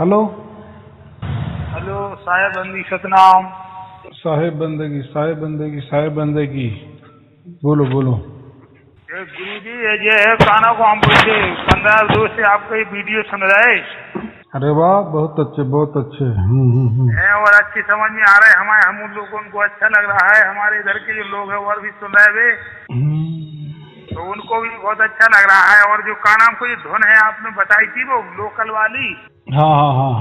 Hello. Hello साहेब बंदी सतनाम। साहेब बंदगी साहेब बंदगी साहेब बंदगी। बोलो बोलो। गुरु जी ये है काना को हम बोलते 15 से आपका ये वीडियो सुन रहे अरे वाह, बहुत अच्छे बहुत अच्छे। हैं और अच्छी समझ में आ रहा है हमारे हम उन लोगों को अच्छा लग रहा है। हमारे इधर के जो लोग हैं और भी सुन रहे वे तो उनको भी बहुत अच्छा लग रहा है। और जो काना को ये धुन है आपने बताई थी वो लोकल वाली, हाँ हाँ हाँ।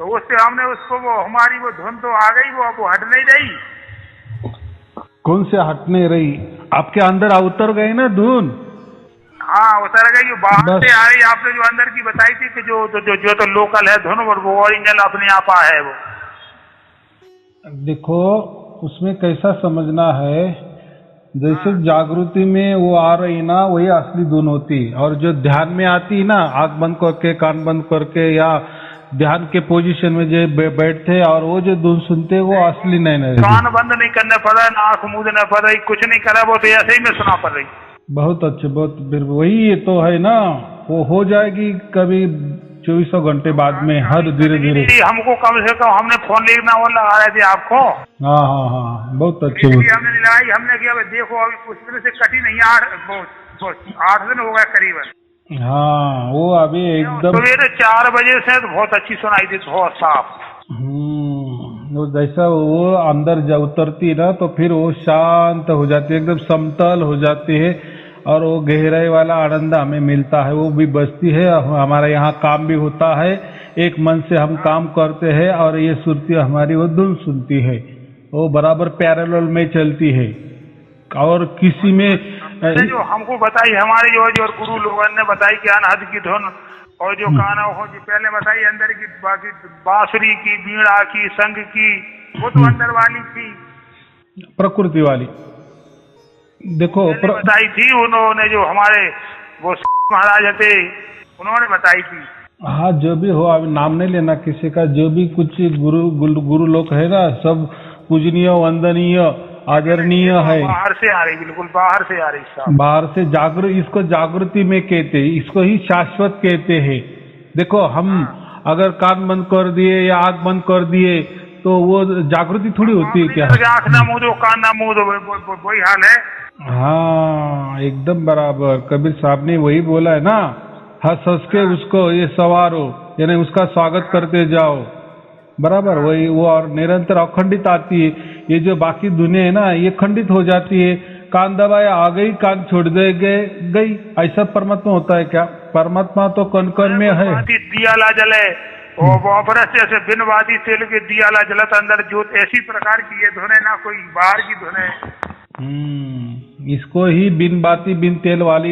तो उससे हमने उसको वो हमारी वो धुन तो आ गई, वो अब वो हट नहीं रही। कौन से हटने रही? आपके अंदर उतर गई ना धुन। हाँ उतर गई, जो बाहर बस। से आ रही। आपने जो अंदर की बताई थी कि जो तो लोकल है धुन और वो ओरिजिनल अपने आप है वो। देखो उसमें कैसा समझना है, जैसे जागृति में वो आ रही ना वही असली धुन होती, और जो ध्यान में आती है ना आंख बंद करके कान बंद करके या ध्यान के पोजीशन में जो बैठते और वो जो धुन सुनते वो असली नहीं। कान बंद नहीं करना पड़ रहा, ना आंख मूंदना पड़ रही, कुछ नहीं करा, वो तो ऐसे ही में सुना पड़ रही। बहुत अच्छे बहुत। फिर वही तो है ना, वो हो जाएगी कभी 24 घंटे बाद में हर धीरे धीरे। हमको कम से कम हमने फोन लिखना और लगा रहे थे आपको। हाँ हाँ हाँ बहुत अच्छे। इसलिए हमने लगाई, हमने किया देखो अभी कुछ दिन से कटी नहीं, 8 दिन हो गए करीबन। हाँ वो अभी एकदम सवेरे 4 बजे से तो बहुत अच्छी सुनाई थी, बहुत साफ। वो जैसा वो अंदर उतरती है ना तो फिर वो शांत हो जाती है, एकदम समतल हो जाती है और वो गहराई वाला आनंद हमें मिलता है, वो भी बचती है। हमारा यहाँ काम भी होता है, एक मन से हम काम करते हैं और ये सुरती हमारी वो धुन सुनती है, वो बराबर पैरेलल में चलती है। और किसी में जो हमको बताई हमारे जो गुरु लोगों ने बताई कि अनहद की धुन और जो काना हो जो पहले बताई अंदर की, बाकी बांसुरी की, बीड़ा की, संग की, वो तो अंदर वाली थी, प्रकृति वाली। देखो बताई थी उन्होंने, जो हमारे वो महाराज थे उन्होंने बताई थी। हाँ जो भी हो, अभी नाम नहीं लेना किसी का, जो भी कुछ गुरु लोग है ना सब पूजनीय वंदनीय आदरणीय है। बाहर से आ रही, बिल्कुल बाहर से आ रही साहब। बाहर से इसको जागृति में कहते हैं, इसको ही शाश्वत कहते हैं। देखो हम अगर कान बंद कर दिए या आंख बंद कर दिए तो वो जागृति थोड़ी होती है क्या? आंख ना मूंदो कान ना मूंदो, वही हाल है। हाँ एकदम बराबर, कबीर साहब ने वही बोला है ना, हंस हंस के उसको ये सवारो, यानी उसका स्वागत करते जाओ। बराबर वही वो, और निरंतर अखंडित आती है। ये जो बाकी दुनिया है ना ये खंडित हो जाती है, कान दबाया आ गई, कान छोड़ दे गई। ऐसा परमात्मा होता है क्या? परमात्मा तो कण कण में है। दियाला जले से बिन वादी तेल के दियाला जलत अंदर ज्योत, ऐसी प्रकार की ये धुन है ना, कोई बाहर की धुन है। इसको ही बिन बाती बिन तेल वाली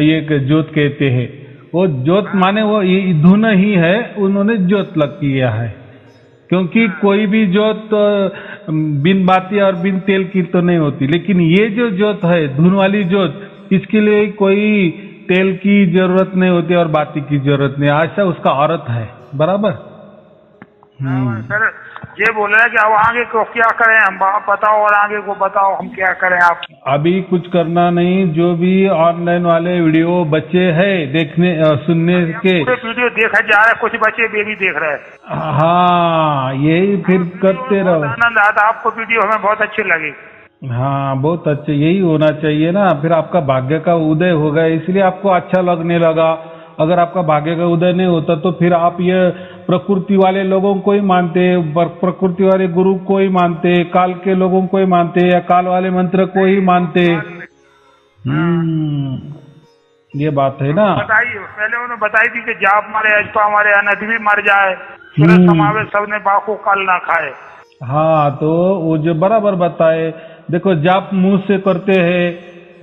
ये ज्योत कहते हैं। वो ज्योत माने वो ये धुन ही है, उन्होंने ज्योत लग किया है, क्योंकि कोई भी ज्योत बिन बाती और बिन तेल की तो नहीं होती। लेकिन ये जो ज्योत है धुन वाली ज्योत, इसके लिए कोई तेल की जरूरत नहीं होती और बाती की जरूरत नहीं, ऐसा उसका अर्थ है। बराबर। सर ये बोल रहे हैं कि अब आगे को क्या करें हम, आप बताओ और आगे को बताओ हम क्या करें। आप अभी कुछ करना नहीं, जो भी ऑनलाइन वाले वीडियो बच्चे हैं देखने सुनने के, वीडियो देखा जा रहा है, कुछ बच्चे भी देख रहे हैं। हाँ यही फिर करते रहो। आनंद आता आपको, वीडियो हमें बहुत अच्छी लगी। हाँ बहुत अच्छे, यही होना चाहिए ना, फिर आपका भाग्य का उदय होगा इसलिए आपको अच्छा लगने लगा। अगर आपका भाग्य का उदय नहीं होता तो फिर आप ये प्रकृति वाले लोगों को ही मानते, प्रकृति वाले गुरु को ही मानते, काल के लोगों को ही मानते, या काल वाले मंत्र को ही मानते। ये बात है ना। बताइए, पहले उन्होंने बताई थी कि जाप मारे अजपा मारे अनहद भी मर जाए, सूरज समावेश सबने बाको काल ना खाए। हाँ तो वो जो बराबर बताए, देखो जाप मुंह से करते हैं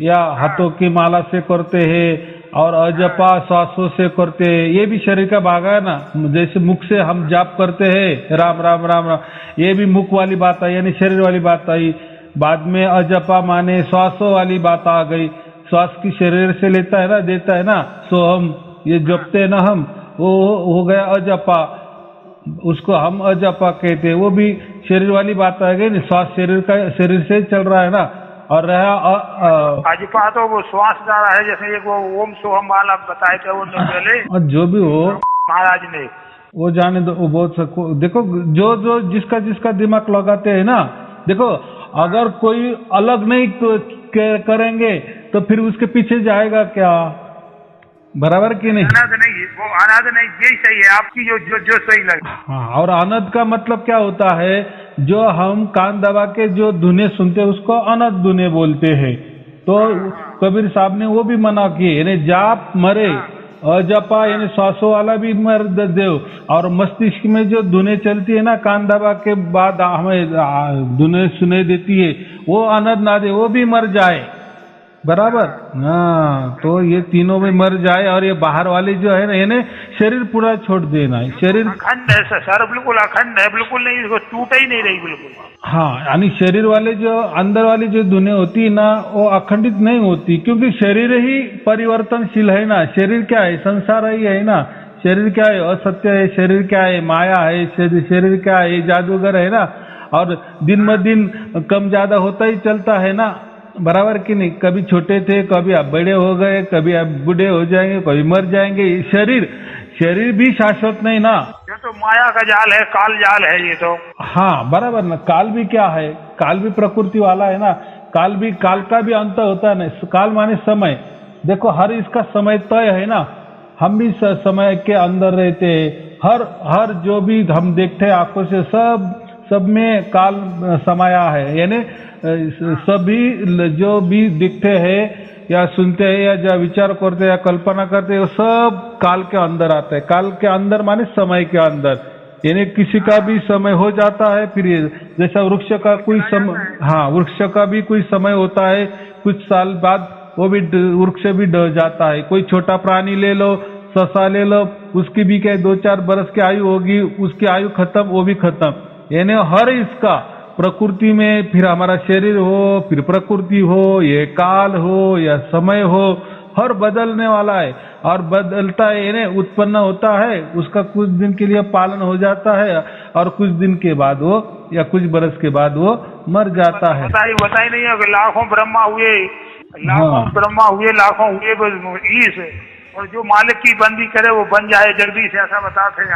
या हाथों की माला से करते हैं और अजपा श्वासों से करते हैं, ये भी शरीर का भाग है ना। जैसे मुख से हम जाप करते हैं राम राम राम राम, ये भी मुख वाली बात आई, यानी शरीर वाली बात आई। बाद में अजपा माने श्वासों वाली बात आ गई, श्वास की शरीर से लेता है ना, देता है ना, सो हम ये जपते हैं ना हम, वो हो गया अजपा, उसको हम अजपा कहते हैं, वो भी शरीर वाली बात आ गई। श्वास शरीर से चल रहा है ना। और रहा अजपा तो वो श्वास जा रहा है, जैसे एक वो ओम सोहम वाला बताए थे वो पहले, और जो भी हो महाराज ने वो जाने दो, वो बहुत देखो, जो जो जिसका जिसका दिमाग लगाते हैं ना, देखो अगर कोई अलग नहीं करेंगे तो फिर उसके पीछे जाएगा क्या? बराबर की नहीं? अनाद नहीं, वो अनाद नहीं, यही सही है आपकी जो जो जो सही लगे। हाँ, और अनद का मतलब क्या होता है? जो हम कान दबा के जो धुने सुनते हैं उसको अनद धुने बोलते हैं। तो कबीर साहब ने वो भी मना किए, यानी जाप मरे, अजपा यानी श्वासों वाला भी मर देव, और मस्तिष्क में जो धुने चलती है ना कान दबा के बाद हमें धुने सुने देती है, वो अनद नादे, वो भी मर जाए। बराबर। हाँ, तो ये तीनों में मर जाए, और ये बाहर वाली जो है ना, इन्हें शरीर पूरा छोड़ देना है। शरीर अखंड है सर, बिल्कुल अखंड है, बिल्कुल नहीं, इसको टूट ही नहीं रही बिल्कुल। हाँ, यानी शरीर वाले जो अंदर वाली जो धुनें होती है ना, वो अखंडित नहीं होती, क्योंकि शरीर ही परिवर्तनशील है ना। शरीर क्या है? संसार ही है ना। शरीर क्या है? असत्य है। शरीर क्या है? माया है। शरीर क्या है? जादूगर है ना। और दिन ब दिन कम ज्यादा होता ही चलता है ना। बराबर कि नहीं? कभी छोटे थे, कभी आप बड़े हो गए, कभी आप बूढ़े हो जाएंगे, कभी मर जाएंगे। शरीर भी शाश्वत नहीं ना। ये तो माया का जाल है, काल जाल है ये तो। हाँ, बराबर ना। काल भी क्या है? काल भी प्रकृति वाला है ना। काल का भी अंत होता है ना। काल माने समय। देखो, हर इसका समय तय है ना। हम भी समय के अंदर रहते हैं। हर जो भी हम देखते हैं आंखों से, सब में काल समाया है। यानी सभी जो भी दिखते हैं या सुनते हैं या जो विचार करते हैं या कल्पना करते हैं, वो सब काल के अंदर आता है। काल के अंदर माने समय के अंदर, यानी किसी का भी समय हो जाता है। फिर जैसा वृक्ष का कोई समय, हाँ, वृक्ष का भी कोई समय होता है, कुछ साल बाद वो भी वृक्ष भी ढह जाता है। कोई छोटा प्राणी ले लो, ससा ले लो, उसकी भी क्या 2-4 बरस की आयु होगी, उसकी आयु खत्म, वो भी खत्म। यानी हर इसका प्रकृति में, फिर हमारा शरीर हो, फिर प्रकृति हो, ये काल हो या समय हो, हर बदलने वाला है और बदलता है। यानी उत्पन्न होता है, उसका कुछ दिन के लिए पालन हो जाता है, और कुछ दिन के बाद वो या कुछ बरस के बाद वो मर जाता है। बताई नहीं है कि लाखों ब्रह्मा हुए, लाखों हुए ईश, और जो मालिक की बंदी करे वो बन जाए जगदीश, ऐसा बताते हैं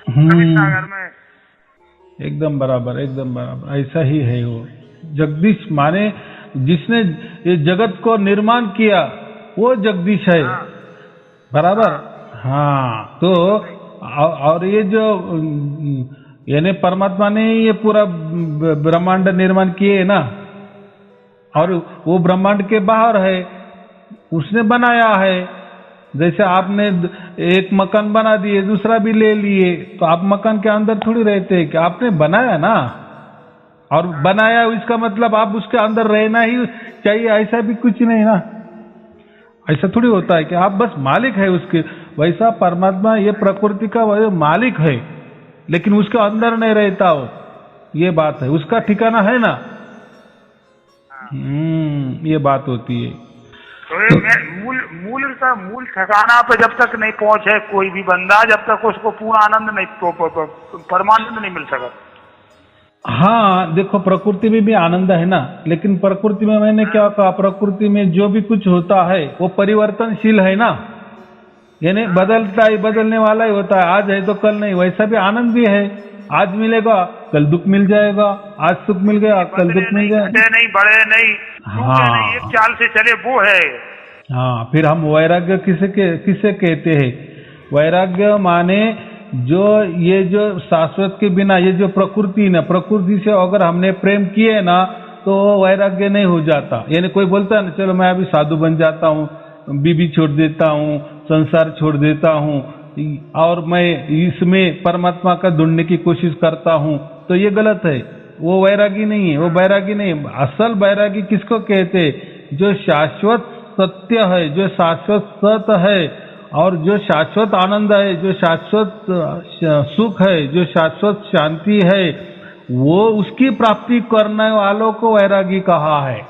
हम सागर में। एकदम बराबर, एकदम बराबर, ऐसा ही है वो। जगदीश माने जिसने ये जगत को निर्माण किया, वो जगदीश है। बराबर। हाँ, तो और ये जो यानी परमात्मा ने ये पूरा ब्रह्मांड निर्माण किए ना, और वो ब्रह्मांड के बाहर है, उसने बनाया है। जैसे आपने एक मकान बना दिए, दूसरा भी ले लिए, तो आप मकान के अंदर थोड़ी रहते हैं कि आपने बनाया ना, और बनाया इसका मतलब आप उसके अंदर रहना ही चाहिए, ऐसा भी कुछ नहीं ना। ऐसा थोड़ी होता है कि आप बस मालिक है उसके। वैसा परमात्मा ये प्रकृति का मालिक है, लेकिन उसके अंदर नहीं रहता हो, ये बात है। उसका ठिकाना है ना। ये बात होती है। तो मूल ठिकाना पे जब तक नहीं पहुंचे कोई भी बंदा, जब तक उसको पूरा आनंद नहीं, परमानंद नहीं मिल सका। हाँ, देखो, प्रकृति में भी आनंद है ना, लेकिन प्रकृति में मैंने क्या कहा, प्रकृति में जो भी कुछ होता है वो परिवर्तनशील है ना, यानी बदलने वाला ही होता है। आज है तो कल नहीं। वैसा भी आनंद भी है, आज मिलेगा कल दुख मिल जाएगा, आज सुख मिल गया कल दुख मिल जाएगा, नहीं बड़े नहीं, हाँ, एक चाल से चले वो है। हाँ, फिर हम वैराग्य किसे कहते हैं? वैराग्य माने जो ये जो शाश्वत के बिना ये जो प्रकृति ना, प्रकृति से अगर हमने प्रेम किए ना, तो वैराग्य नहीं हो जाता। यानी कोई बोलता है ना, चलो मैं अभी साधु बन जाता हूँ, बीबी छोड़ देता हूँ, संसार छोड़ देता हूँ, और मैं इसमें परमात्मा का ढूंढने की कोशिश करता हूँ, तो ये गलत है। वो वैरागी नहीं है, वो वैरागी नहीं है। असल वैरागी किसको कहते हैं? जो शाश्वत सत्य है, जो शाश्वत सत है, और जो शाश्वत आनंद है, जो शाश्वत सुख है, जो शाश्वत शांति है, वो उसकी प्राप्ति करने वालों को वैरागी कहा है।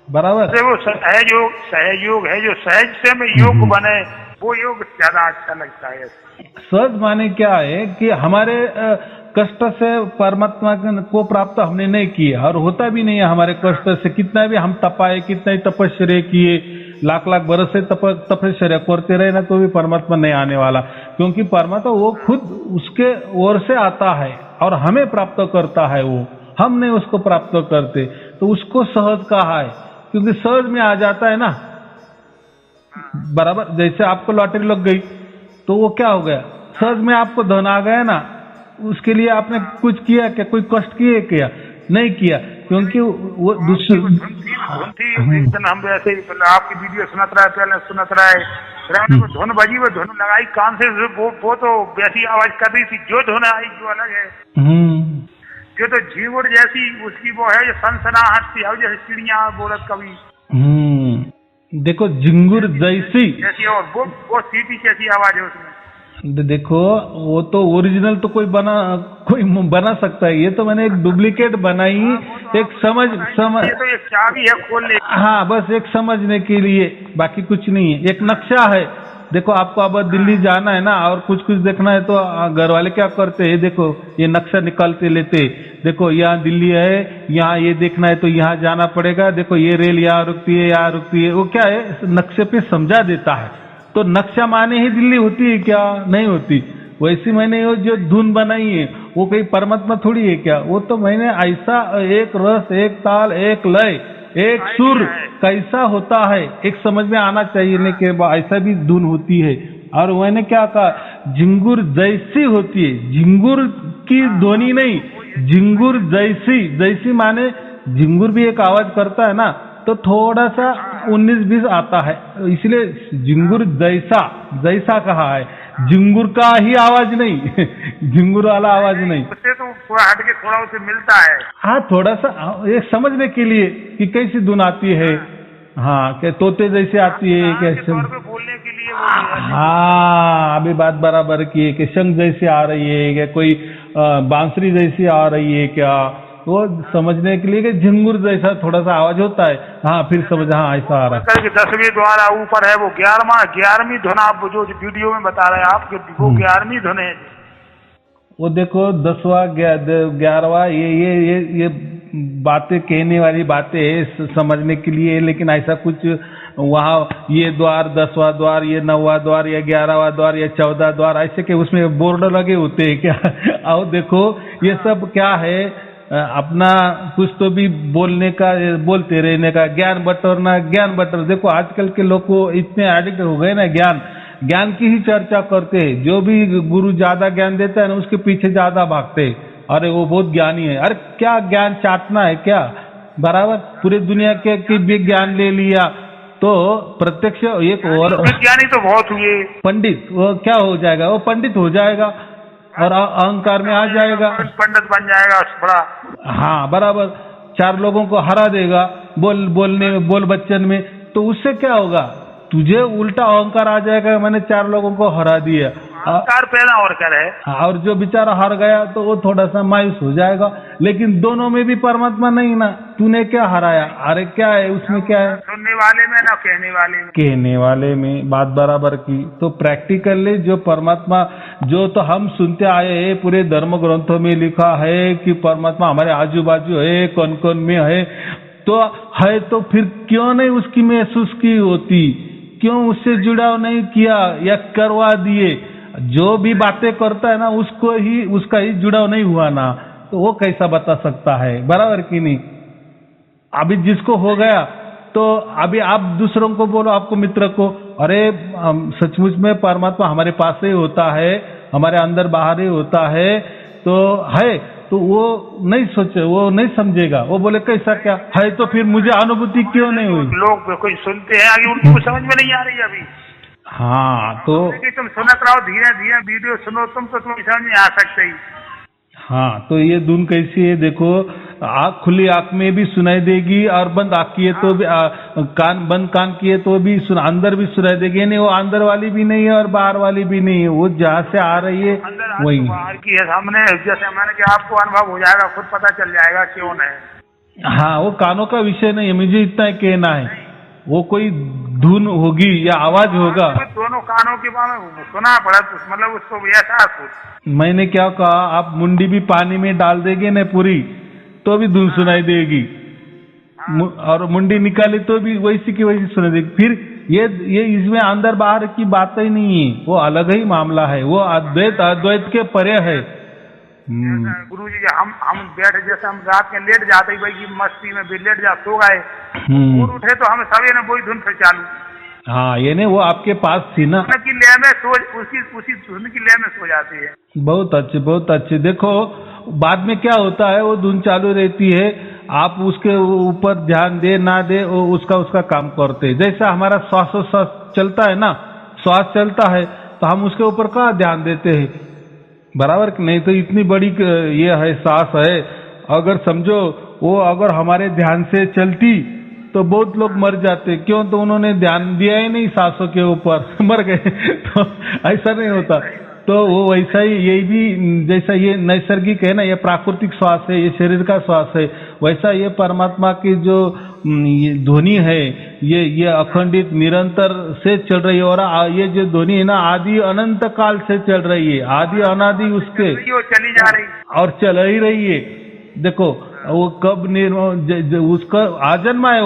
बराबर। वो सहज योग है, जो सहज से में योग बने, वो योग ज्यादा अच्छा लगता है। सहज माने क्या है कि हमारे कष्ट से परमात्मा को प्राप्त हमने नहीं किया, और होता भी नहीं है हमारे कष्ट से। कितना भी हम तपाए, कितना ही तपस्या किए, लाख लाख बरस से तपस्या करते रहे ना तो भी परमात्मा नहीं आने वाला, क्योंकि परमात्मा वो खुद उसके ओर से आता है और हमें प्राप्त करता है, वो हम नहीं उसको प्राप्त करते। तो उसको सहज कहा है, क्योंकि सहज में आ जाता है ना। बराबर, जैसे आपको लॉटरी लग गई तो वो क्या हो गया, सहज में आपको धन आ गया ना, उसके लिए आपने कुछ किया क्या, कोई कष्ट किए क्या, नहीं किया, क्योंकि वो दूसरी एक दिन हम वैसे ही आपकी वीडियो सुनत रहे, पहले सुनत रहे, धुन बजी, वो धुन लगाई कान से, वो तो वैसी आवाज कर रही थी, जो धुन आई जो अलग है, जो तो झींगुर जैसी उसकी वो है, जो सनसनाहट सी है, जैसे चिड़िया बोलत कभी। देखो झिंगुर जैसी और वो सीटी कैसी आवाज है उसमें। देखो वो तो ओरिजिनल तो कोई बना सकता है, ये तो मैंने एक डुप्लीकेट बनाई, एक समझ ये तो एक चाबी है खोलने। हाँ, बस एक समझने के लिए, बाकी कुछ नहीं है, एक नक्शा है। देखो आपको अब दिल्ली जाना है ना और कुछ देखना है तो घर वाले क्या करते हैं, देखो ये नक्शा निकालते लेते, देखो यहाँ दिल्ली है, यहाँ ये देखना है तो यहाँ जाना पड़ेगा, देखो ये रेल यहाँ रुकती है, यहाँ रुकती है, वो क्या है नक्शे पे समझा देता है। तो नक्शा माने ही दिल्ली होती है क्या, नहीं होती। वैसे मैंने वो जो धुन बनाई है वो कोई परमात्मा थोड़ी है क्या, वो तो मैंने ऐसा एक रस, एक ताल, एक लय, एक सुर कैसा होता है एक समझ में आना चाहिए, नहीं कि ऐसा भी धुन होती है। और मैंने क्या कहा, झिंगुर जैसी होती है, झिंगुर की ध्वनि नहीं, झिंगुर जैसी माने झिंगुर भी एक आवाज करता है ना, तो थोड़ा सा 19-20 आता है, इसलिए झिंगुर जैसा कहा है, झिंगुर का ही आवाज नहीं झिंगुर वाला आवाज नहीं, उससे तो थोड़ा हटके थोड़ा उसे मिलता है। हाँ, थोड़ा सा ये समझने के लिए कि कैसी धुन आती है। हाँ, कि तोते जैसे आती है, कैसे बोलने के लिए। हाँ, अभी बात बराबर की है कि शंख जैसी आ रही है, क्या कोई बांसुरी जैसी आ रही है क्या, वो समझने के लिए कि झिंगुर जैसा थोड़ा सा आवाज होता है। हाँ, फिर समझ, हाँ ऐसा आ रहा है। 10वीं द्वारा ऊपर है वो 11वीं धुन, आप जो वीडियो में बता रहे हैं आपके, वो 11वीं धुन है। वो देखो 10वां 11वां ये बातें कहने वाली बातें समझने के लिए, लेकिन ऐसा कुछ वहाँ ये द्वार 10वां द्वार, ये 9वां द्वार, या 11वां द्वार, या 14 द्वार, ऐसे के उसमें बोर्ड लगे होते हैं क्या आओ देखो ये सब क्या है, अपना कुछ तो भी बोलने का, बोलते रहने का, ज्ञान बटोरना, ज्ञान बटोर। देखो आजकल के लोग को इतने एडिक्ट हो गए ना, ज्ञान की ही चर्चा करते हैं, जो भी गुरु ज्यादा ज्ञान देता है ना उसके पीछे ज्यादा भागते हैं, अरे वो बहुत ज्ञानी है। अरे क्या ज्ञान चाटना है क्या, बराबर पूरे दुनिया के भी ज्ञान ले लिया तो प्रत्यक्ष एक और ज्ञानी तो बहुत हुए, पंडित वो क्या हो जाएगा, वो पंडित हो जाएगा और अहंकार में आ जाएगा, पंडित बन जाएगा बड़ा। हाँ बराबर, 4 लोगों को हरा देगा बोलने में, बोल बच्चन में, तो उससे क्या होगा, तुझे उल्टा अहंकार आ जाएगा, मैंने 4 लोगों को हरा दिया, अहंकार पैदा और करे। और जो बेचारा हार गया तो वो थोड़ा सा मायूस हो जाएगा, लेकिन दोनों में भी परमात्मा नहीं ना, तूने क्या हराया, अरे क्या है उसमें, क्या है सुनने वाले में ना कहने वाले में बात बराबर की। तो प्रैक्टिकली जो परमात्मा, जो तो हम सुनते आए हैं, पूरे धर्म ग्रंथों में लिखा है कि परमात्मा हमारे आजू बाजू है, कौन कौन में है, तो फिर क्यों नहीं उसकी महसूस की होती, क्यों उससे जुड़ाव नहीं किया या करवा दिए। जो भी बातें करता है ना उसका ही जुड़ाव नहीं हुआ ना, तो वो कैसा बता सकता है, बराबर कि नहीं। अभी जिसको हो गया तो अभी आप दूसरों को बोलो, आपको मित्र को, अरे सचमुच में परमात्मा हमारे पास ही होता है, हमारे अंदर बाहर ही होता है, तो वो नहीं सोचे, वो नहीं समझेगा, वो बोले कैसा क्या है, तो फिर मुझे अनुभूति क्यों नहीं हुई। लोग कोई सुनते हैं आगे उनको समझ में नहीं आ रही अभी। हाँ, तो तुम सुनत रहो, धीरे धीरे वीडियो सुनो, तुम्हें समझ में आ सकते ही। हाँ, तो ये धुन कैसी है, देखो खुली आंख में भी सुनाई देगी और बंद आंख किए तो भी, बंद कान किए तो भी अंदर भी सुनाई देगी, नहीं वो अंदर वाली भी नहीं है और बाहर वाली भी नहीं है, वो जहाँ से आ रही है वही बाहर की है, सामने जैसे मैंने कि आपको अनुभव हो जाएगा, खुद पता चल जाएगा क्यों नहीं। हाँ, वो कानों का विषय नहीं है, मुझे इतना ही कहना है, वो कोई धुन होगी या आवाज होगा, दोनों कानों के बारे में सुना पड़ा, मतलब उसको एहसास। मैंने क्या कहा, आप मुंडी भी पानी में डाल देंगे न पूरी तो भी धुन सुनाई देगी, और मुंडी निकाली तो भी वैसी की वैसी सुनाई देगी। फिर ये इसमें अंदर बाहर की बात ही नहीं है, वो अलग ही मामला है, वो अद्वैत के परे है। गुरु जी हम बैठे, जैसे हम रात में लेट जाते भाई की मस्ती में भी लेट जा सो गए, और उठे तो हम सभी ने वही धुन फिर चालू। हाँ, ये नहीं, वो आपके पास थी ना, की लय में उसी धुन की लय में सो जाती है। बहुत अच्छे, बहुत अच्छे। देखो बाद में क्या होता है, वो धुन चालू रहती है, आप उसके ऊपर ध्यान दे ना दे, वो उसका काम करते हैं। जैसा हमारा श्वास चलता है ना, श्वास चलता है तो हम उसके ऊपर कहाँ ध्यान देते हैं, बराबर कि नहीं? तो इतनी बड़ी ये है, सांस है, अगर समझो वो अगर हमारे ध्यान से चलती तो बहुत लोग मर जाते। क्यों? तो उन्होंने ध्यान दिया ही नहीं सांसों के ऊपर, मर गए। तो ऐसा नहीं होता। तो वो वैसा ही, यही भी जैसा ये नैसर्गिक है ना, ये प्राकृतिक श्वास है, ये शरीर का श्वास है, वैसा ये परमात्मा की जो ध्वनि है, ये अखंडित निरंतर से चल रही है। और ये जो ध्वनि है ना, आदि अनंत काल से चल रही है, आदि अनादि उसके चली जा रही और चल ही रही है। देखो वो कब उसका आजन्मा है,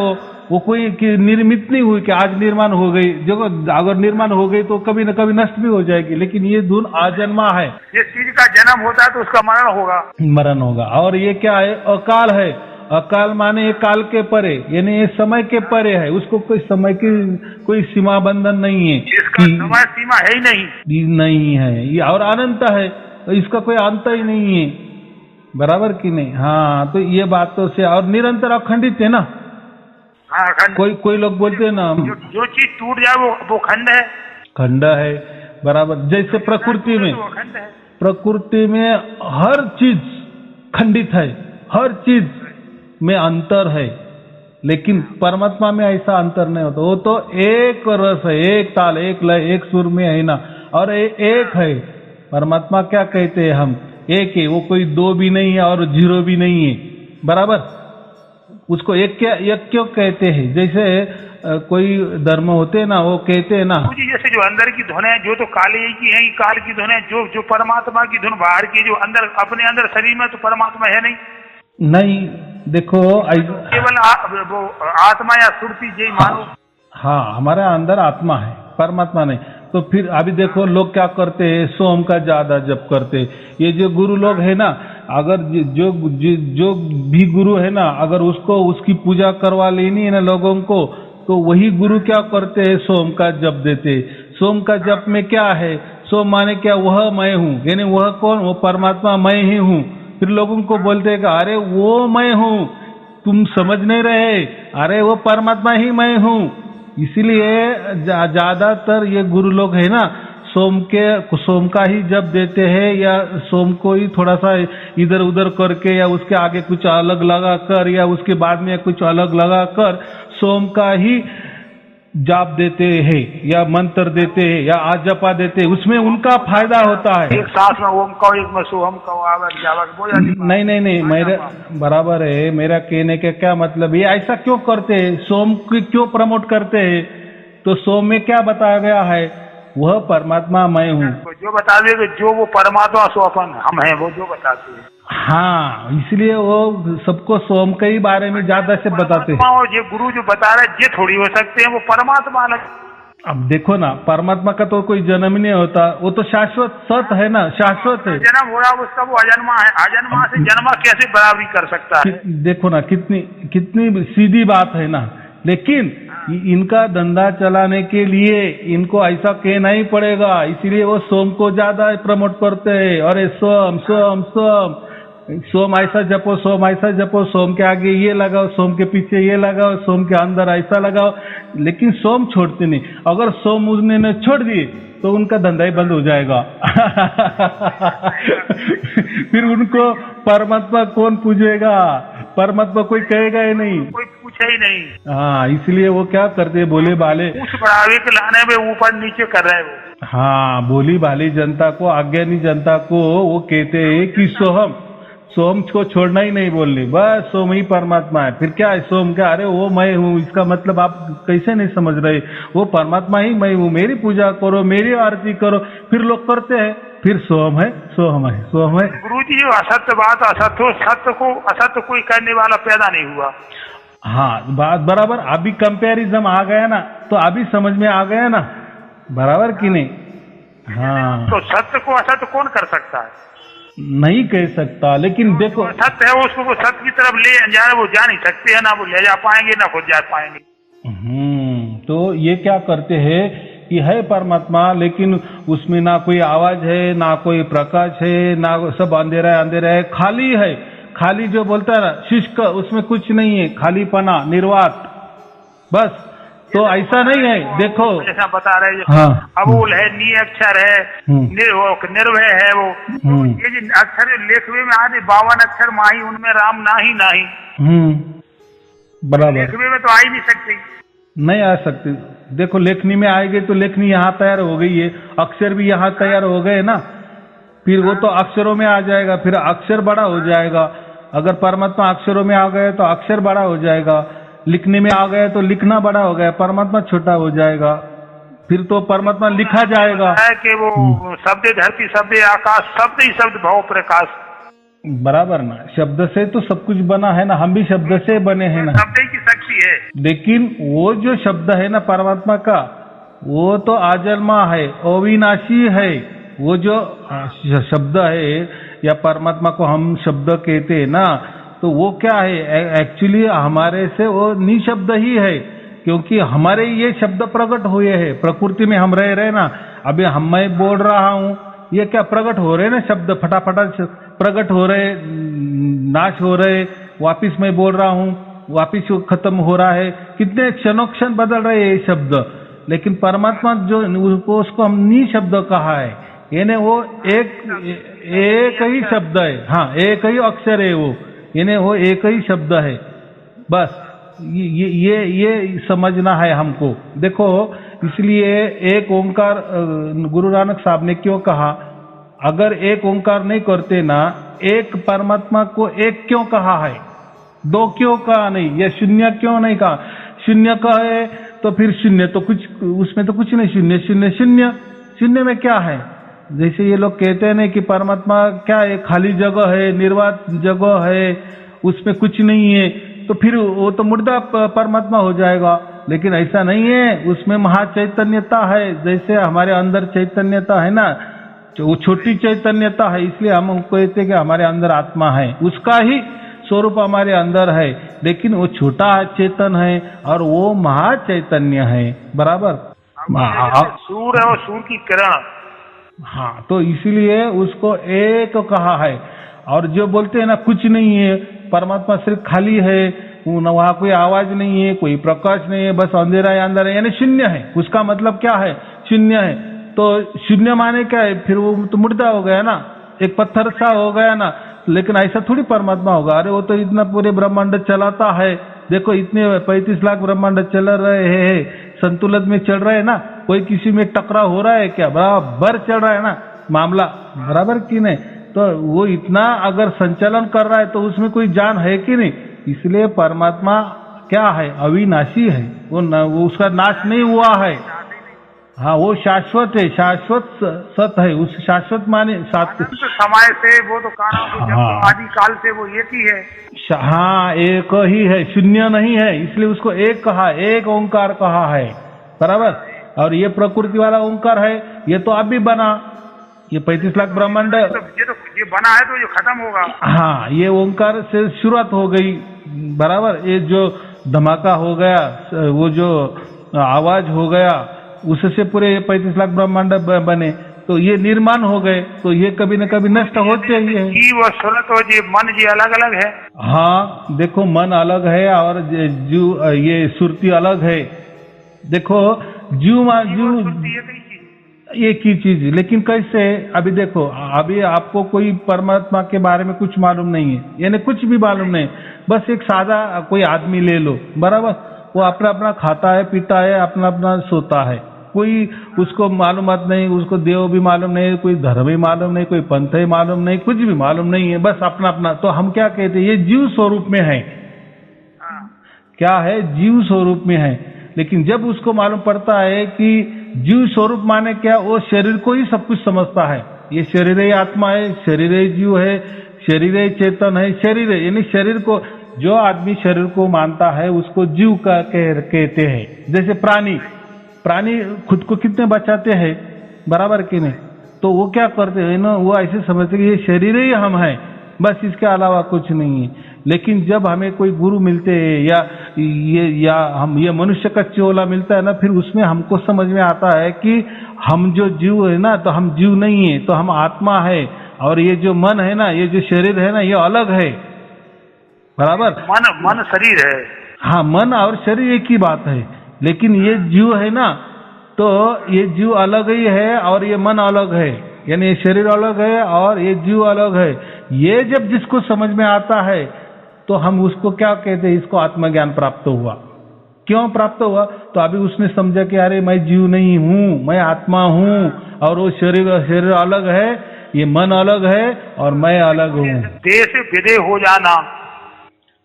वो कोई निर्मित नहीं हुई कि आज निर्माण हो गई। जो अगर निर्माण हो गई तो कभी न कभी नष्ट भी हो जाएगी, लेकिन ये धुन आजन्मा है। ये चीज का जन्म होता है तो उसका मरण होगा। और ये क्या है? अकाल है। अकाल माने ये काल के परे, यानी ये समय के परे है, उसको कोई समय की कोई सीमा बंधन नहीं है, इसका समय सीमा है ही नहीं है। ये और अनंत है, इसका कोई अंत ही नहीं है, बराबर कि नहीं? हाँ, तो ये बातों से, और निरंतर अखंडित है ना। कोई लोग बोलते हैं ना, जो चीज टूट जाए वो खंड है, खंड है, बराबर। जैसे प्रकृति में हर चीज खंडित है, हर चीज में अंतर है, लेकिन परमात्मा में ऐसा अंतर नहीं होता। वो तो एक रस है, एक ताल, एक लय, एक सुर में है ना, और एक है परमात्मा। क्या कहते हैं हम? एक है, वो कोई दो भी नहीं है और जीरो भी नहीं है, बराबर। उसको एक क्यों कहते हैं? जैसे कोई धर्म होते हैं ना, वो कहते हैं ना, जैसे जो अंदर की धुन है, जो तो काले की है, काल की धुन है, जो परमात्मा की धुन बाहर की, जो अंदर अपने अंदर शरीर में तो परमात्मा है नहीं। देखो केवल वो आत्मा या सुरती यही मानो। हाँ, हमारे अंदर आत्मा है, परमात्मा नहीं। तो फिर अभी देखो लोग क्या करते हैं, सोम का ज्यादा जप करते। ये जो गुरु लोग है ना, अगर जो भी गुरु है ना, अगर उसको उसकी पूजा करवा लेनी है ना लोगों को, तो वही गुरु क्या करते हैं, सोम का जप देते। सोम का जप में क्या है? सोम माने क्या? वह मैं हूँ, यानी वह कौन? वो परमात्मा, मैं ही हूँ। फिर लोगों को बोलते हैं कि अरे वो मैं हूँ, तुम समझ नहीं रहे, अरे वो परमात्मा ही मैं हूँ। इसीलिए ज्यादातर ये गुरु लोग है ना, सोम का ही जप देते हैं, या सोम को ही थोड़ा सा इधर उधर करके, या उसके आगे कुछ अलग लगा कर, या उसके बाद में कुछ अलग लगा कर सोम का ही जाप देते हैं, या मंत्र देते हैं, या आजपा देते हैं। उसमें उनका फायदा होता है। एक सांस में ओम का, एक में सोहम का, नहीं, मेरा बराबर है। मेरा कहने के क्या मतलब, ये ऐसा क्यों करते हैं? सोम की क्यों प्रमोट करते हैं? तो सोम में क्या बताया गया है? वह परमात्मा मैं हूँ। जो बता दे जो वो परमात्मा सोपन हम हैं, वो जो बताते हैं। हाँ, इसलिए वो सबको सोम के ही बारे में ज्यादा से बताते हैं। और ये गुरु जो बता रहे ये थोड़ी हो सकते हैं, वो परमात्मा अलग। अब देखो ना, परमात्मा का तो कोई जन्म ही नहीं होता, वो तो शाश्वत सत है ना, शाश्वत है। जन्म हो रहा उसका, वो अजन्मा है, अजन्मा से जन्मा कैसे बराबरी कर सकता है? देखो ना, कितनी सीधी बात है ना। लेकिन इनका धंधा चलाने के लिए इनको ऐसा कहना ही पड़ेगा, इसीलिए वो सोम को ज्यादा प्रमोट करते हैं। अरे सोम सोम सोम, सोम ऐसा जपो, सोम ऐसा जपो, सोम के आगे ये लगाओ, सोम के पीछे ये लगाओ, सोम के अंदर ऐसा लगाओ, लेकिन सोम छोड़ते नहीं। अगर सोम उन्होंने छोड़ दिए तो उनका धंधा ही बंद हो जाएगा। फिर उनको परमात्मा कौन पूजेगा? परमात्मा कोई कहेगा ही नहीं, कोई पूछे ही नहीं। हाँ, इसलिए वो क्या करते, बोले बाले उस बढ़ावे के लाने में ऊपर नीचे कर रहे हैं वो। हाँ, बोली भाली जनता को, अज्ञानी जनता को वो कहते हैं कि सोम को छोड़ना ही नहीं बोलने, बस सोम ही परमात्मा है। फिर क्या है सोम? क्या? अरे वो मैं हूँ, इसका मतलब आप कैसे नहीं समझ रहे? वो परमात्मा ही मैं हूँ, मेरी पूजा करो, मेरी आरती करो। फिर लोग करते हैं, फिर सोम है, सोम है, सोम है। गुरु जी, असत्य बात असत्य, सत्य को असत्य कोई करने वाला पैदा नहीं हुआ। हाँ, बात बराबर। अभी कंपैरिजन आ गया ना, तो अभी समझ में आ गया ना, बराबर कि नहीं? हाँ, तो सत्य को असत्य कौन कर सकता है? नहीं कह सकता, लेकिन देखो सत्य है उसको वो सत्य की तरफ ले जा वो जा नहीं सकते है, ना वो ले जा पाएंगे ना खुद जा पाएंगे। तो ये क्या करते हैं कि है परमात्मा, लेकिन उसमें ना कोई आवाज है, ना कोई प्रकाश है, ना सब अंधेरा है, खाली है। खाली जो बोलता है ना, शुष्क, उसमें कुछ नहीं है, खालीपना, निर्वात, बस। तो ऐसा नहीं है, देखो जैसा बता रहे, हाँ, अबूल है, नी अक्षर है, निर्भय है वो। तो ये जो अक्षर लेखवे में आते 52 अक्षर माही, उनमें राम नाही। बराबर। लेखवे में तो आ ही नहीं सकती, नहीं आ सकती। देखो लेखनी में आएगी तो लेखनी यहाँ तैयार हो गई है, अक्षर भी यहाँ तैयार हो गए ना, फिर वो तो अक्षरों में आ जाएगा, फिर अक्षर बड़ा हो जाएगा। अगर परमात्मा अक्षरों में आ गए तो अक्षर बड़ा हो जाएगा, लिखने में आ गए तो लिखना बड़ा हो गया, परमात्मा छोटा हो जाएगा, फिर तो परमात्मा लिखा जाएगा। है कि वो शब्द धरती, शब्द आकाश, शब्द ही शब्द भाव प्रकाश, बराबर ना। शब्द से तो सब कुछ बना है ना, हम भी शब्द से बने हैं ना, शब्द ही की शक्ति है। लेकिन वो जो शब्द है ना परमात्मा का, वो तो आजन्मा है, अविनाशी है। वो जो शब्द है या परमात्मा को हम शब्द कहते हैं ना, तो वो क्या है एक्चुअली हमारे से वो निशब्द ही है, क्योंकि हमारे ये शब्द प्रकट हुए हैं। प्रकृति में हम रह रहे ना, अभी हम मैं बोल रहा हूँ, ये क्या प्रकट हो रहे ना, शब्द फटाफट प्रकट हो रहे, नाश हो रहे, वापिस मैं बोल रहा हूँ, वापिस खत्म हो रहा है, कितने क्षणोक्षण बदल रहे हैं ये शब्द। लेकिन परमात्मा जो उसको हम निशब्द कहा है, यानी वो एक ही शब्द है, हाँ एक ही अक्षर है वो, यानी वो एक ही शब्द है, बस। ये समझना है हमको। देखो इसलिए एक ओंकार गुरु नानक साहब ने क्यों कहा, अगर एक ओंकार नहीं करते ना, एक परमात्मा को एक क्यों कहा है, दो क्यों कहा नहीं, या शून्य क्यों नहीं कहा? शून्य कहे तो फिर शून्य तो कुछ, उसमें तो कुछ नहीं, शून्य शून्य शून्य, शून्य में क्या है? जैसे ये लोग कहते हैं ना कि परमात्मा क्या है, खाली जगह है, निर्वात जगह है, उसमें कुछ नहीं है, तो फिर वो तो मुर्दा परमात्मा हो जाएगा। लेकिन ऐसा नहीं है, उसमें महाचैतन्यता है। जैसे हमारे अंदर चैतन्यता है ना, वो छोटी चैतन्यता है, इसलिए हम कहते हैं कि हमारे अंदर आत्मा है, उसका ही स्वरूप हमारे अंदर है, लेकिन वो छोटा चेतन है और वो महाचैतन्य है, बराबर। सूर्य और सूर्य की किरण, हाँ, तो इसीलिए उसको एक कहा है। और जो बोलते हैं ना कुछ नहीं है, परमात्मा सिर्फ खाली है, वहाँ कोई आवाज नहीं है, कोई प्रकाश नहीं है, बस अंधेरा है, अंदर है, यानी शून्य है। उसका मतलब क्या है? शून्य है। तो शून्य माने क्या है? फिर वो तो मुर्दा हो गया ना, एक पत्थर सा हो गया ना। लेकिन ऐसा थोड़ी परमात्मा होगा। अरे वो तो इतना पूरे ब्रह्मांड चलाता है, देखो इतने 35 लाख ब्रह्मांड चल रहे हैं, संतुलन में चल रहे हैं ना, कोई किसी में टकराव हो रहा है क्या? बराबर चल रहा है ना मामला, बराबर कि नहीं? तो वो इतना अगर संचालन कर रहा है तो उसमें कोई जान है कि नहीं? इसलिए परमात्मा क्या है? अविनाशी है, वो उसका नाश नहीं हुआ है। हाँ, वो शाश्वत है, शाश्वत सत है, उस शाश्वत माने समय से वो तो आदि काल से वो एक ही है। हाँ, एक ही है, शून्य नहीं है, इसलिए उसको एक कहा, एक ओंकार कहा है, बराबर। और ये प्रकृति वाला ओंकार है, ये तो अब भी बना, ये 35 लाख ब्रह्मांड ये बना है तो ये खत्म होगा। हाँ, ये ओंकार से शुरुआत हो गई, बराबर। ये जो धमाका हो गया, वो जो आवाज हो गया, उससे पूरे 35 लाख ब्रह्मांड बने, तो ये निर्माण हो गए, तो ये कभी न कभी नष्ट होते ही है। जीव और सूरत और ये मन जी अलग अलग है। हाँ, देखो मन अलग है और जीव ये सुरती अलग है। देखो जीव एक ही चीज, लेकिन कैसे? अभी देखो, अभी आपको कोई परमात्मा के बारे में कुछ मालूम नहीं है, यानी कुछ भी मालूम नहीं, बस एक सादा कोई आदमी ले लो, बराबर। वो अपना अपना खाता है, पीता है, अपना अपना सोता है, कोई उसको मालूमात नहीं, उसको देव भी मालूम नहीं, कोई धर्म भी मालूम नहीं, कोई पंथ ही मालूम नहीं, कुछ भी मालूम नहीं है, बस अपना अपना। तो हम क्या कहते हैं? ये जीव स्वरूप में है। क्या है? जीव स्वरूप में है। लेकिन जब उसको मालूम पड़ता है कि जीव स्वरूप माने क्या, वो शरीर को ही सब कुछ समझता है। ये शरीर ही आत्मा है, शरीर ही जीव है, शरीर ही चेतन है, शरीर है, यानी शरीर को जो आदमी शरीर को मानता है उसको जीव का कहते हैं। जैसे प्राणी खुद को कितने बचाते हैं, बराबर कि नहीं? तो वो क्या करते हैं ना, वो ऐसे समझते कि ये शरीर ही हम हैं, बस इसके अलावा कुछ नहीं है। लेकिन जब हमें कोई गुरु मिलते हैं या हम ये मनुष्य का चोला मिलता है ना, फिर उसमें हमको समझ में आता है कि हम जो जीव है ना, तो हम जीव नहीं है, तो हम आत्मा है। और ये जो मन है ना, ये जो शरीर है ना, ये अलग है, बराबर। मन शरीर है। हाँ, मन और शरीर एक ही बात है। लेकिन ये जीव है ना, तो ये जीव अलग ही है और ये मन अलग है, यानी ये शरीर अलग है और ये जीव अलग है। ये जब जिसको समझ में आता है तो हम उसको क्या कहते हैं, इसको आत्मज्ञान प्राप्त हुआ। क्यों प्राप्त हुआ? तो अभी उसने समझा कि अरे मैं जीव नहीं हूँ, मैं आत्मा हूँ, और वो शरीर अलग है, ये मन अलग है और मैं अलग हूँ। देह से विदेह हो जाना।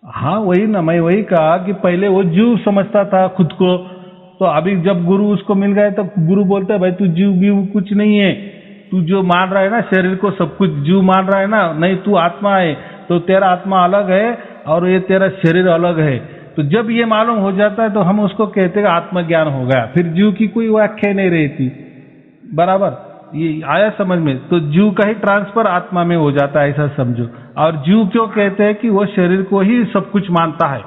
हाँ, वही ना, मैं वही कहा कि पहले वो जीव समझता था खुद को, तो अभी जब गुरु उसको मिल गए तो गुरु बोलता है भाई तू जीव बीव कुछ नहीं है, तू जो मान रहा है ना शरीर को सब कुछ जीव मान रहा है ना, नहीं तू आत्मा है, तो तेरा आत्मा अलग है और ये तेरा शरीर अलग है। तो जब ये मालूम हो जाता है तो हम उसको कहते हैं आत्मज्ञान हो गया, फिर जीव की कोई व्याख्या नहीं रहती, बराबर। ये आया समझ में? तो जीव का ही ट्रांसफर आत्मा में हो जाता है, ऐसा समझो। और जीव क्यों कहते हैं कि वो शरीर को ही सब कुछ मानता है,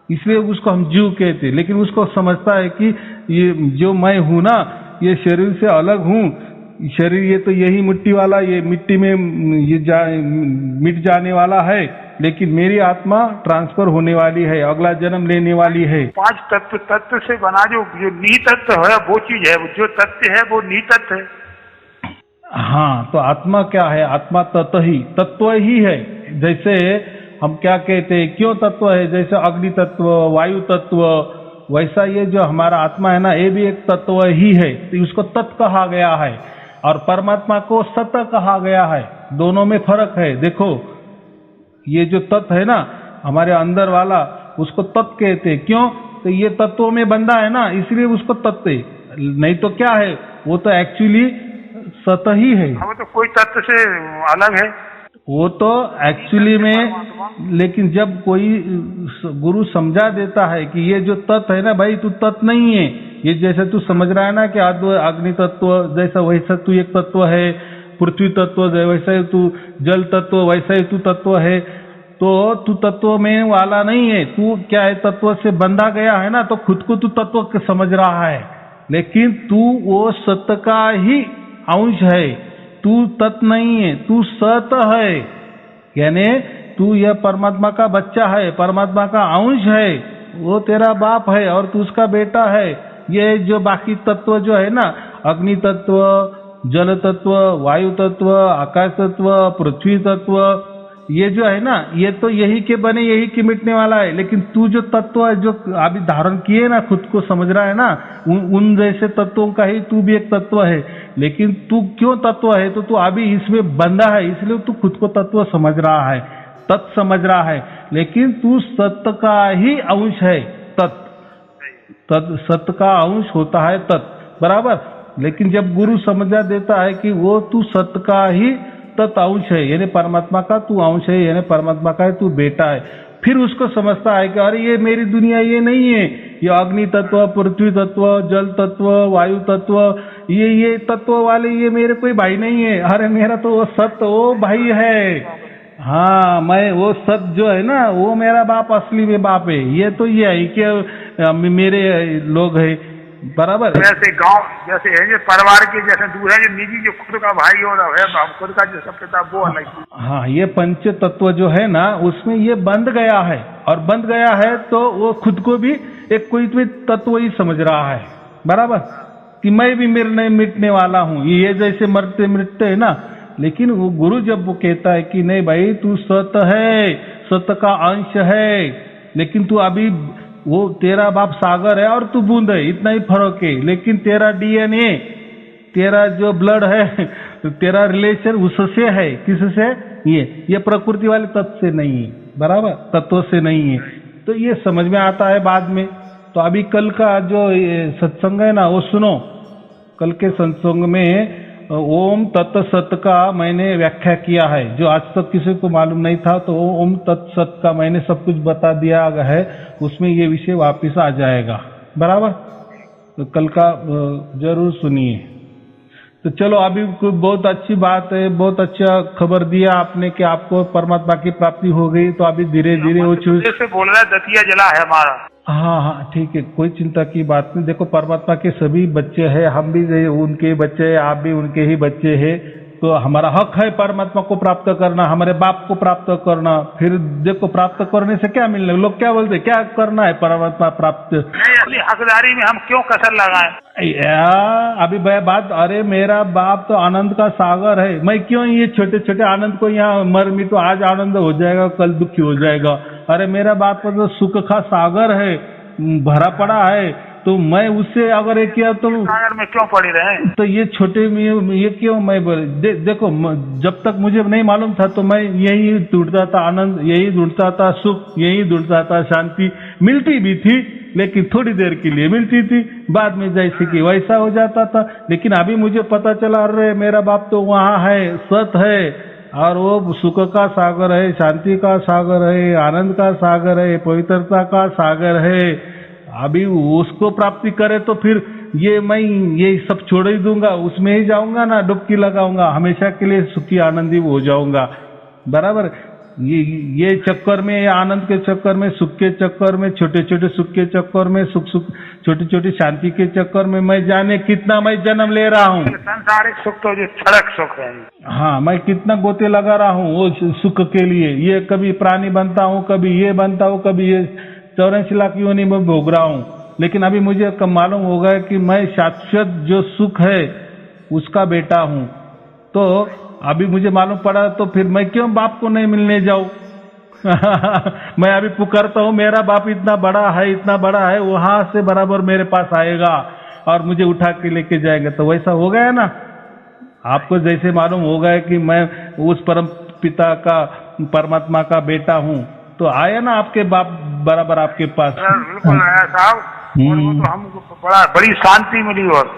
इसलिए उसको हम जीव कहते हैं। लेकिन उसको समझता है कि ये जो मैं हूं ना, ये शरीर से अलग हूं, शरीर ये तो यही मिट्टी वाला, ये मिट्टी में मिट जाने वाला है, लेकिन मेरी आत्मा ट्रांसफर होने वाली है, अगला जन्म लेने वाली है। 5 तत्व से बना जो नितत्व है वो चीज है, जो तत्व है वो नितत्व है। हाँ, तो आत्मा क्या है? आत्मा तत्व ही है। जैसे हम क्या कहते हैं, क्यों तत्व है? जैसे अग्नि तत्व, वायु तत्व, वैसा ये जो हमारा आत्मा है ना, ये भी एक तत्व ही है, तो उसको तत्व कहा गया है। और परमात्मा को सत्य कहा गया है, दोनों में फर्क है। देखो, ये जो तत्व है ना हमारे अंदर वाला, उसको तत्व कहते हैं। क्यों? तो ये तत्वों में बंधा है ना, इसलिए उसको तत्व है। नहीं तो क्या है, वो तो एक्चुअली सत्य ही है। वो तो कोई तत्व से अलग है, वो तो एक्चुअली में। लेकिन जब कोई गुरु समझा देता है कि ये जो तत्व है ना भाई, तू तत्व नहीं है, ये जैसे तू समझ रहा है ना कि अग्नि तत्व जैसा वैसा तू एक तत्व है, पृथ्वी तत्व वैसा ही तू, जल तत्व वैसा ही तू तत्व है, तो तू तत्व में वाला नहीं है। तू क्या है, तत्व से बंधा गया है ना, तो खुद को तू तत्व समझ रहा है, लेकिन तू वो सत्य का ही अंश है, तू तत्व नहीं है, तू सत है। यानी तू यह परमात्मा का बच्चा है, परमात्मा का अंश है, वो तेरा बाप है और तू उसका बेटा है। ये जो बाकी तत्व जो है ना, अग्नि तत्व, जल तत्व, वायु तत्व, आकाश तत्व, पृथ्वी तत्व, ये जो है ना, ये तो यही के बने यही के मिटने वाला है। लेकिन तू जो तत्व है, जो अभी धारण किए ना, खुद को समझ रहा है ना, उन जैसे तत्वों का ही तू भी एक तत्व है। लेकिन तू क्यों तत्व है? तो तू अभी इसमें बंधा है, इसलिए तू खुद को तत्व समझ रहा है, तत्व समझ रहा है। लेकिन तू सत्य का ही अंश है, सत्य का अंश होता है तत्व, बराबर। लेकिन जब गुरु समझा देता है कि वो तू सत्य का ही तत्व अंश है, यानी परमात्मा का तू अंश है, यानी परमात्मा का तू बेटा है, फिर उसको समझता है कि अरे ये मेरी दुनिया ये नहीं है, ये अग्नि तत्व, पृथ्वी तत्व, जल तत्व, वायु तत्व, ये तत्व वाले ये मेरे कोई भाई नहीं है। अरे मेरा तो वो सत्य वो भाई है। हाँ, मैं वो सत्य जो है ना, वो मेरा बाप असली में बाप है। ये तो ये है कि मेरे लोग है, बराबर। जैसे गांव जैसे है, जो परिवार के जैसे दूर है, जो निजी जो खुद का भाई हो रहा है, खुद का जो सब पिता, वो अलग। हाँ, ये पंच तत्व जो है ना, उसमें ये बंध गया है, और बंध गया है तो वो खुद को भी एक कोई तत्व ही समझ रहा है, बराबर, कि मैं भी मिटने वाला हूँ, ये जैसे मरते मिटते है ना। लेकिन वो गुरु जब वो कहता है कि नहीं भाई, तू सत्य है, सत्य का अंश है, लेकिन तू अभी वो तेरा बाप सागर है और तू बूंद है, इतना ही फर्क है। लेकिन तेरा डीएनए, तेरा जो ब्लड है, तेरा रिलेशन उससे है, किससे? ये प्रकृति वाले तत्व से नहीं है, बराबर, तत्व से नहीं है। तो ये समझ में आता है बाद में। तो अभी कल का जो सत्संग है ना, वो सुनो। कल के सत्संग में ओम तत्सत का मैंने व्याख्या किया है, जो आज तक किसी को मालूम नहीं था, तो ओम तत्सत का मैंने सब कुछ बता दिया है, उसमें ये विषय वापिस आ जाएगा। बराबर, तो कल का जरूर सुनिए। तो चलो, अभी बहुत अच्छी बात है, बहुत अच्छा खबर दिया आपने कि आपको परमात्मा की प्राप्ति हो गई। तो अभी धीरे धीरे वो चीज से बोल रहा है, दतिया जिला है हमारा। हाँ हाँ ठीक है, कोई चिंता की बात नहीं। देखो, परमात्मा के सभी बच्चे हैं, हम भी उनके बच्चे हैं, आप भी उनके ही बच्चे हैं। तो हमारा हक है परमात्मा को प्राप्त करना, हमारे बाप को प्राप्त करना। फिर देखो, प्राप्त करने से क्या मिलने, लोग क्या बोलते, क्या करना है परमात्मा प्राप्त? नहीं, अपनी हकदारी में हम क्यों कसर लगाएं? अभी बात, अरे मेरा बाप तो आनंद का सागर है, मैं क्यों ये छोटे छोटे आनंद को यहाँ मर मी, तो आज आनंद हो जाएगा कल दुखी हो जाएगा। अरे मेरा बाप तो सुख का सागर है, भरा पड़ा है, तो मैं उससे अगर एक किया तो सागर में क्यों पड़े रहे? तो ये छोटे में ये क्यों मैं देखो, जब तक मुझे नहीं मालूम था तो मैं यही ढूंढता था आनंद, यही ढूंढता था सुख, यही ढूंढता था शांति। मिलती भी थी लेकिन थोड़ी देर के लिए मिलती थी, बाद में जैसे कि वैसा हो जाता था। लेकिन अभी मुझे पता चला, अरे मेरा बाप तो वहाँ है, सत है, और वो सुख का सागर है, शांति का सागर है, आनंद का सागर है, पवित्रता का सागर है। अभी उसको प्राप्ति करे तो फिर मैं ये सब छोड़ ही दूंगा, उसमें ही जाऊंगा ना, डुबकी लगाऊंगा, हमेशा के लिए सुखी आनंदी हो जाऊंगा। बराबर, ये चक्कर में, आनंद के चक्कर में, सुख के चक्कर में, छोटे छोटे सुख के चक्कर में, सुख छोटी छोटी शांति के चक्कर में मैं जाने कितना मैं जन्म ले रहा हूँ। सांसारिक सुख तो जो क्षणिक सुख है। हाँ, मैं कितना गोते लगा रहा हूँ वो सुख के लिए। ये कभी प्राणी बनता हूँ, कभी ये बनता हूँ, कभी ये 84 लाख योनि में भोग रहा हूँ। लेकिन अभी मुझे मालूम हो गया कि मैं शाश्वत जो सुख है उसका बेटा हूँ। तो अभी मुझे मालूम पड़ा, तो फिर मैं क्यों बाप को नहीं मिलने जाऊं? मैं अभी पुकारता हूँ, मेरा बाप इतना बड़ा है, इतना बड़ा है, वहां से बराबर मेरे पास आएगा और मुझे उठा के लेके जाएगा। तो वैसा हो गया ना, आपको जैसे मालूम हो गया कि मैं उस परम पिता का, परमात्मा का बेटा हूँ, तो आया ना आपके बाप बराबर आपके पास। बिल्कुल आया साहब, और वो तो हमको बड़ी शांति मिली। और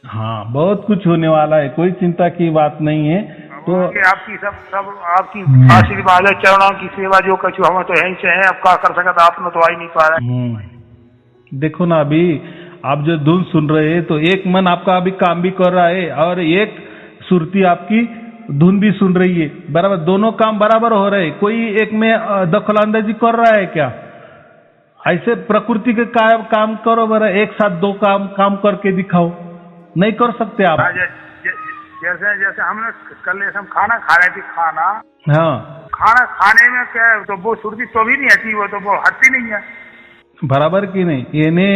हाँ, बहुत कुछ होने वाला है, कोई चिंता की बात नहीं है। तो आपकी सब आपकी आशीर्वाद है, चरणों की सेवा जो कछु हम तो यहीं से है, अब क्या कर सकता, आपने तो आ ही नहीं पा रहे। देखो ना, अभी आप जो धुन सुन रहे हैं, तो एक मन आपका अभी काम भी कर रहा है और एक सुरती आपकी धुन भी सुन रही है। बराबर, दोनों काम बराबर हो रहे हैं। कोई एक में दखलंदाजी कर रहा है क्या? ऐसे प्रकृति के काम करो, बरा एक साथ दो काम करके दिखाओ, नहीं कर सकते आप। जैसे हमने कल हम खाना खा रहे थे, हाँ, खाना खाने में क्या है, तो वो सुरती तो भी नहीं हटी, वो तो वो हटती नहीं है। बराबर की नहीं, ये ने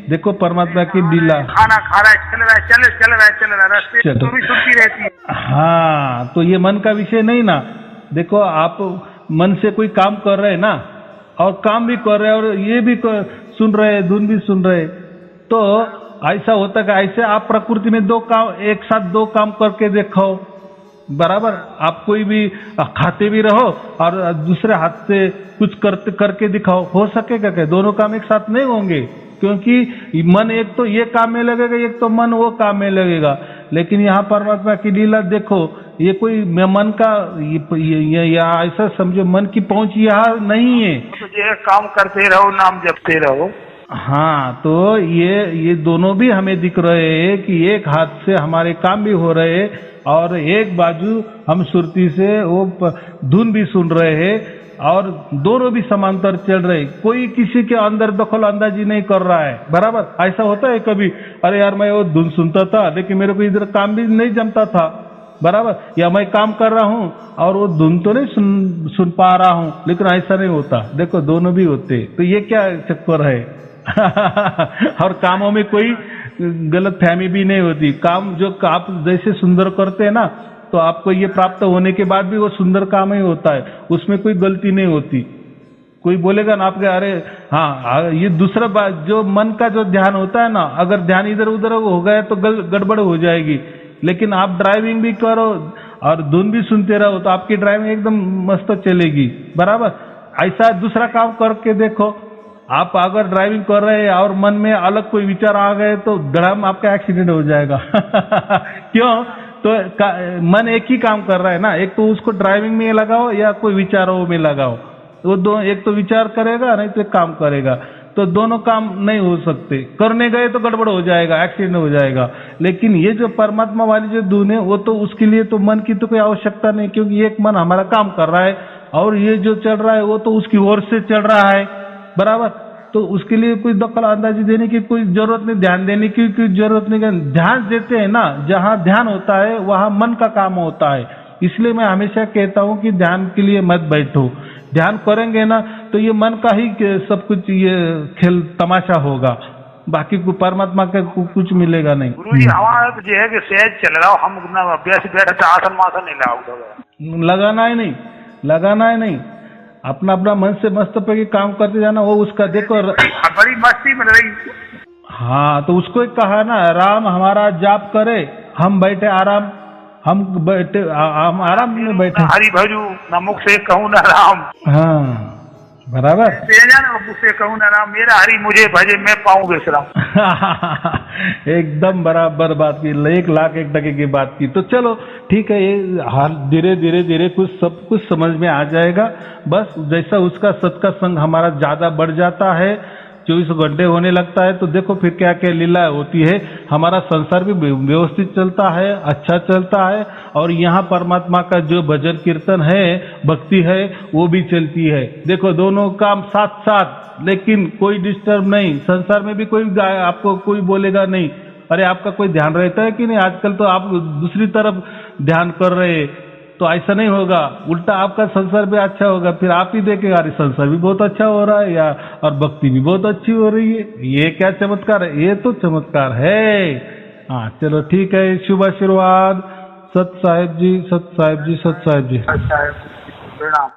देखो परमात्मा की लीला। खाना खा रहा है, चल रहा है रास्ते तो भी सुरती रहती है। हाँ, तो ये मन का विषय नहीं ना। देखो, आप मन से कोई काम कर रहे हैं ना, और काम भी कर रहे हैं और ये भी सुन रहे हैं, धुन भी सुन रहे, तो ऐसा होता है। ऐसे आप प्रकृति में एक साथ दो काम करके देखो। बराबर, आप कोई भी खाते भी रहो और दूसरे हाथ से कुछ करके दिखाओ, हो सकेगा क्या? दोनों काम एक साथ नहीं होंगे, क्योंकि मन एक तो ये काम में लगेगा, एक तो मन वो काम में लगेगा। लेकिन यहाँ परमात्मा की लीला देखो, ये कोई मन का या ऐसा समझो मन की पहुंच यहाँ नहीं है। तो ये काम करते रहो, नाम जपते रहो। हाँ, तो ये दोनों भी हमें दिख रहे हैं कि एक हाथ से हमारे काम भी हो रहे हैं और एक बाजू हम सुरती से वो धुन भी सुन रहे हैं, और दोनों भी समांतर चल रहे। कोई किसी के अंदर दखल अंदाजी नहीं कर रहा है। बराबर, ऐसा होता है कभी, अरे यार मैं वो धुन सुनता था लेकिन मेरे को इधर काम भी नहीं जमता था। बराबर, या मैं काम कर रहा हूँ और वो धुन तो नहीं सुन पा रहा हूँ, लेकिन ऐसा नहीं होता। देखो, दोनों भी होते। तो ये क्या चक्कर है? और कामों में कोई गलत फहमी भी नहीं होती। काम जो आप जैसे सुंदर करते हैं ना, तो आपको ये प्राप्त होने के बाद भी वो सुंदर काम ही होता है, उसमें कोई गलती नहीं होती। कोई बोलेगा ना आपके, अरे हाँ, ये दूसरा बात, जो मन का जो ध्यान होता है ना, अगर ध्यान इधर उधर हो गया तो गड़बड़ हो जाएगी। लेकिन आप ड्राइविंग भी करो और धुन भी सुनते रहो तो आपकी ड्राइविंग एकदम मस्त चलेगी। बराबर, ऐसा दूसरा काम करके देखो। आप अगर ड्राइविंग कर रहे हैं और मन में अलग कोई विचार आ गए तो धड़ाम आपका एक्सीडेंट हो जाएगा। क्यों? मन एक ही काम कर रहा है ना, एक तो उसको ड्राइविंग में लगाओ या कोई विचारों में लगाओ, वो दो, एक तो विचार करेगा नहीं तो एक काम करेगा, तो दोनों काम नहीं हो सकते। करने गए तो गड़बड़ हो जाएगा, एक्सीडेंट हो जाएगा। लेकिन ये जो परमात्मा वाली जो धुन है वो तो उसके लिए तो मन की तो कोई आवश्यकता नहीं, क्योंकि एक मन हमारा काम कर रहा है और ये जो चल रहा है वो तो उसकी ओर से चल रहा है, बराबर। तो उसके लिए कोई दखल अंदाजी देने की कोई जरूरत नहीं, ध्यान देने की कोई जरूरत नहीं। ध्यान देते हैं ना, जहाँ ध्यान होता है वहाँ मन का काम होता है। इसलिए मैं हमेशा कहता हूँ कि ध्यान के लिए मत बैठो, ध्यान करेंगे ना तो ये मन का ही सब कुछ ये खेल तमाशा होगा, बाकी को परमात्मा का कुछ मिलेगा नहीं। गुरु जी हमारा तो ये है कि सहज चल रहा हो, हम अपना अभ्यास बैठा आसन मासन नहीं लगाना है नहीं, लगाना है नहीं, अपना अपना मन से मस्त पे काम करते जाना। वो उसका देखो बड़ी मस्ती मिल रही। हाँ, तो उसको एक कहा ना, राम हमारा जाप करे हम बैठे आराम, हम बैठे हम आराम में बैठे, हरि भजू न मुख से कहूँ न राम। हाँ बराबर, मुख से कहूँ न राम, मेरा हरि मुझे भजे मैं पाऊँ विश्राम। एकदम बराबर बात की, 1,00,000 की बात की। तो चलो ठीक है, ये हाल धीरे धीरे धीरे सब कुछ समझ में आ जाएगा। बस जैसा उसका सत्का संग हमारा ज्यादा बढ़ जाता है, 24 घंटे होने लगता है, तो देखो फिर क्या क्या लीला होती है। हमारा संसार भी व्यवस्थित चलता है, अच्छा चलता है, और यहाँ परमात्मा का जो भजन कीर्तन है, भक्ति है, वो भी चलती है। देखो दोनों काम साथ साथ, लेकिन कोई डिस्टर्ब नहीं। संसार में भी कोई आपको कोई बोलेगा नहीं, अरे आपका कोई ध्यान रहता है कि नहीं, आजकल तो आप दूसरी तरफ ध्यान कर रहे, तो ऐसा नहीं होगा, उल्टा आपका संसार भी अच्छा होगा। फिर आप ही देखेगा अरे संसार भी बहुत अच्छा हो रहा है, या और भक्ति भी बहुत अच्छी हो रही है। ये क्या चमत्कार है, ये तो चमत्कार है। हाँ चलो ठीक है, शुभ आशीर्वाद। सत साहेब जी, सत साहेब जी, सत साहेब जी। अच्छा है, प्रणाम।